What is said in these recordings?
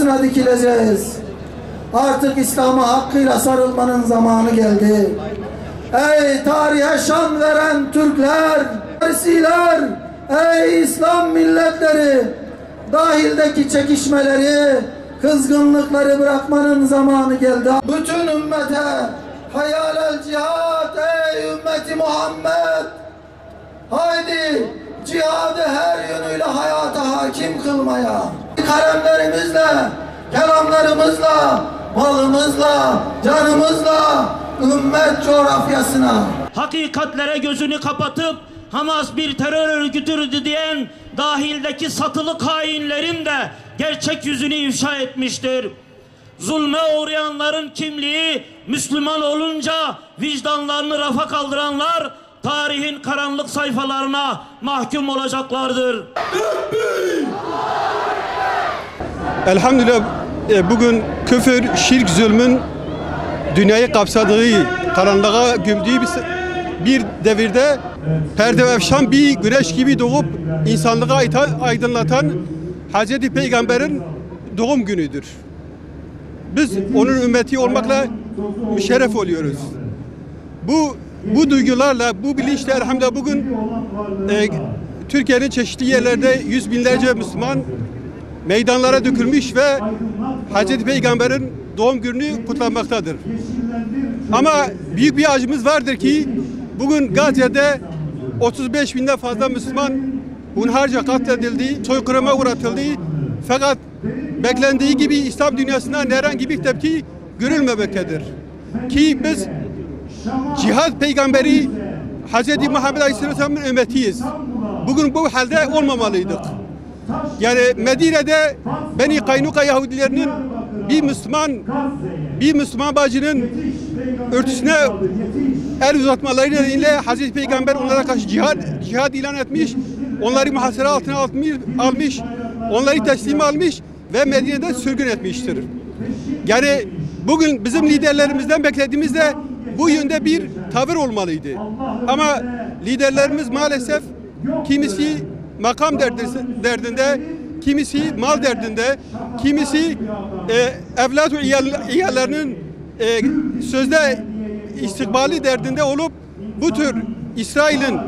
karşısına dikileceğiz. Artık İslam'a hakkıyla sarılmanın zamanı geldi. Ey tarihe şan veren Türkler, Farsiler, ey İslam milletleri, dahildeki çekişmeleri, kızgınlıkları bırakmanın zamanı geldi. Bütün ümmete hayal el cihat, ey ümmeti Muhammed, haydi cihadı her yönüyle hayata hakim kılmaya, kalemlerimizle, kelamlarımızla, malımızla, canımızla, ümmet coğrafyasına. Hakikatlere gözünü kapatıp Hamas bir terör örgütüdür diyen dahildeki satılık hainlerin de gerçek yüzünü ifşa etmiştir. Zulme uğrayanların kimliği Müslüman olunca vicdanlarını rafa kaldıranlar tarihin karanlık sayfalarına mahkum olacaklardır. Elhamdülillah bugün küfür, şirk, zulmün dünyayı kapsadığı, karanlığa gömdüğü bir devirde perde efşan bir güneş gibi doğup insanlığa aydınlatan Hazreti Peygamber'in doğum günüdür. Biz onun ümmeti olmakla müşerref oluyoruz. Bu duygularla, bu bilinçle elhamdülillah bugün Türkiye'nin çeşitli yerlerde yüz binlerce Müslüman meydanlara dökülmüş ve Hazreti Peygamber'in doğum gününü kutlanmaktadır. Ama büyük bir acımız vardır ki bugün Gazze'de 35 binden fazla Müslüman hunharca katledildi, soykırıma uğratıldı. Fakat beklendiği gibi İslam dünyasından herhangi bir tepki görülmemektedir. Ki biz cihad peygamberi Hz. Muhammed Aleyhisselam'ın ümmetiyiz. Bugün bu halde olmamalıydık. Yani Medine'de Beni Kaynuka Yahudilerinin bir Müslüman bacının örtüsüne el uzatmaları nedeniyle Hazreti Peygamber onlara karşı cihad ilan etmiş, onları muhasara altına almış, onları teslim almış ve Medine'de sürgün etmiştir. Yani bugün bizim liderlerimizden beklediğimiz de bu yönde bir tavır olmalıydı. Ama liderlerimiz maalesef kimisi makam derdinde, kimisi mal derdinde, kimisi evlat ve iyallerinin sözde istikbali derdinde olup bu tür İsrail'in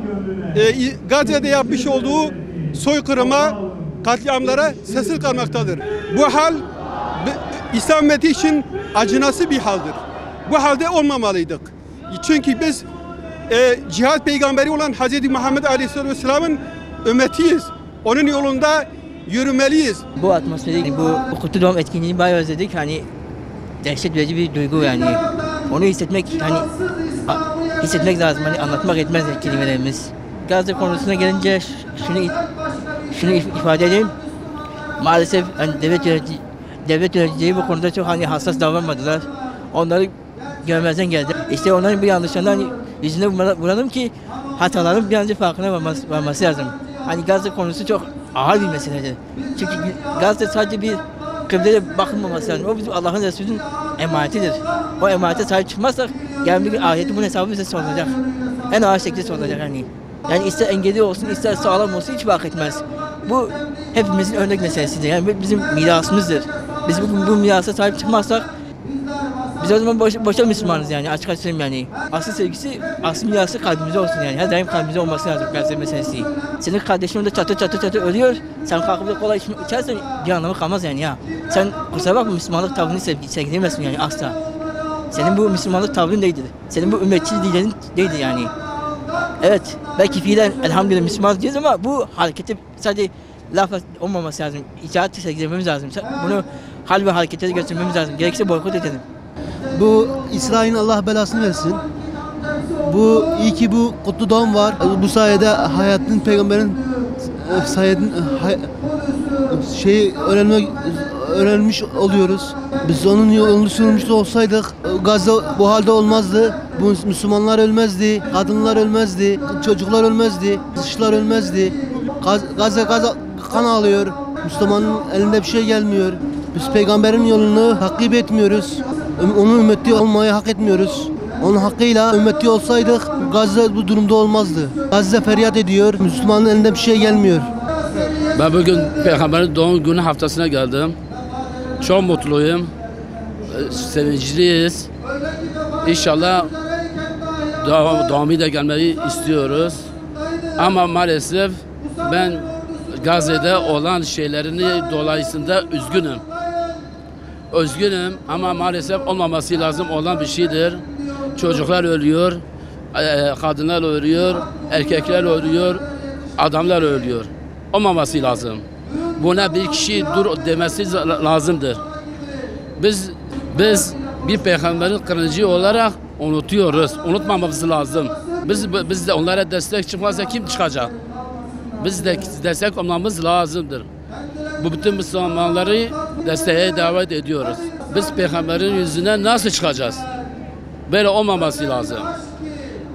Gazze'de yapmış olduğu soykırıma, katliamlara sessiz kalmaktadır. Bu hal İslam ümmeti için acınası bir haldir. Bu halde olmamalıydık. Çünkü biz cihad peygamberi olan Hz. Muhammed Aleyhisselam'ın ümmetiyiz. Onun yolunda yürümeliyiz. Bu atmosferi, bu Kutlu Doğum etkinliğini bayağı özledik. Hani dehşet verici bir duygu yani. Onu hissetmek lazım. Hani anlatmak etmez kelimelerimiz. Gazze konusuna gelince şunu ifade edeyim. Maalesef hani devlet yöneticileri bu konuda çok hani hassas davranmadılar. Onları görmezden geldi. İşte onların bu yanlışlarından hani yüzüne vuralım ki hataların bir an önce farkına varması lazım. Hani Gazze konusu çok ağır bir meseledir. Çünkü Gazze sadece bir kıbleye bakılmaması lazım. O bizim Allah'ın Resulü'nün emanetidir. O emanete sahip çıkmazsak yarın bir gün ahirette bunun hesabı bize sorulacak. En ağır şekilde sorulacak hani. Yani ister engelli olsun, ister sağlam olsun hiç fark etmez. Bu hepimizin örnek meselesidir. Yani bizim mirasımızdır. Biz bu mirasa sahip çıkmazsak biz o zaman boşa Müslümanız yani, açık söyleyeyim yani. Asıl sevgisi, asıl mirası kalbimizde olsun yani. Her daim kalbimizde olması lazım Gazze meselesi. Senin kardeşin orada çatı ölüyor. Sen kalkıp da kola içersen bir anlamı kalmaz yani ya. Sen kusura bakma Müslümanlık tavrını sergileyemezsin yani asla. Senin bu Müslümanlık tavrın değildir. Senin bu ümmetçi liderin değildir yani. Evet, belki fiilen elhamdülillah Müslüman diyoruz ama bu hareketi sadece lafla olmaması lazım. İcraat sergilememiz lazım. Bunu hal ve harekete götürmemiz lazım. Gerekirse boykot edelim. Bu İsrail'in Allah belasını versin. İyi ki bu Kutlu Doğum var. Bu sayede hayatın peygamberin öğrenmiş oluyoruz. Biz onun yolunu sürmüş olsaydık Gazze bu halde olmazdı. Bu Müslümanlar ölmezdi, kadınlar ölmezdi, çocuklar ölmezdi, kızlar ölmezdi. Gazze kan ağlıyor. Müslümanın elinde bir şey gelmiyor. Biz peygamberin yolunu takip etmiyoruz. Onun ümmeti olmayı hak etmiyoruz. Onun hakkıyla ümmeti olsaydık Gazze bu durumda olmazdı. Gazze feryat ediyor. Müslümanın elinde bir şey gelmiyor. Ben bugün Peygamberin doğum günü haftasına geldim. Çok mutluyum. Sevinçliyiz. İnşallah devamı da gelmeyi istiyoruz. Ama maalesef ben Gazze'de olan şeylerini dolayısıyla üzgünüm. Üzgünüm ama maalesef olmaması lazım olan bir şeydir. Çocuklar ölüyor, kadınlar ölüyor, erkekler ölüyor, adamlar ölüyor. Olmaması lazım. Buna bir kişi dur demesi lazımdır. Biz bir peygamberin kılıcı olarak unutuyoruz. Unutmamamız lazım. Biz de onlara destek çıkmazsa kim çıkacak? Biz de destek olmamız lazımdır. Bu bütün Müslümanları desteğe davet ediyoruz. Biz peygamberin yüzüne nasıl çıkacağız? Böyle olmaması lazım.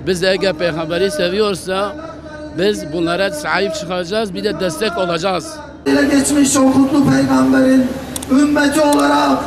Biz de eğer peygamberi seviyorsa biz bunlara sahip çıkacağız, bir de destek olacağız. Geçmiş o kutlu peygamberin ümmeti olarak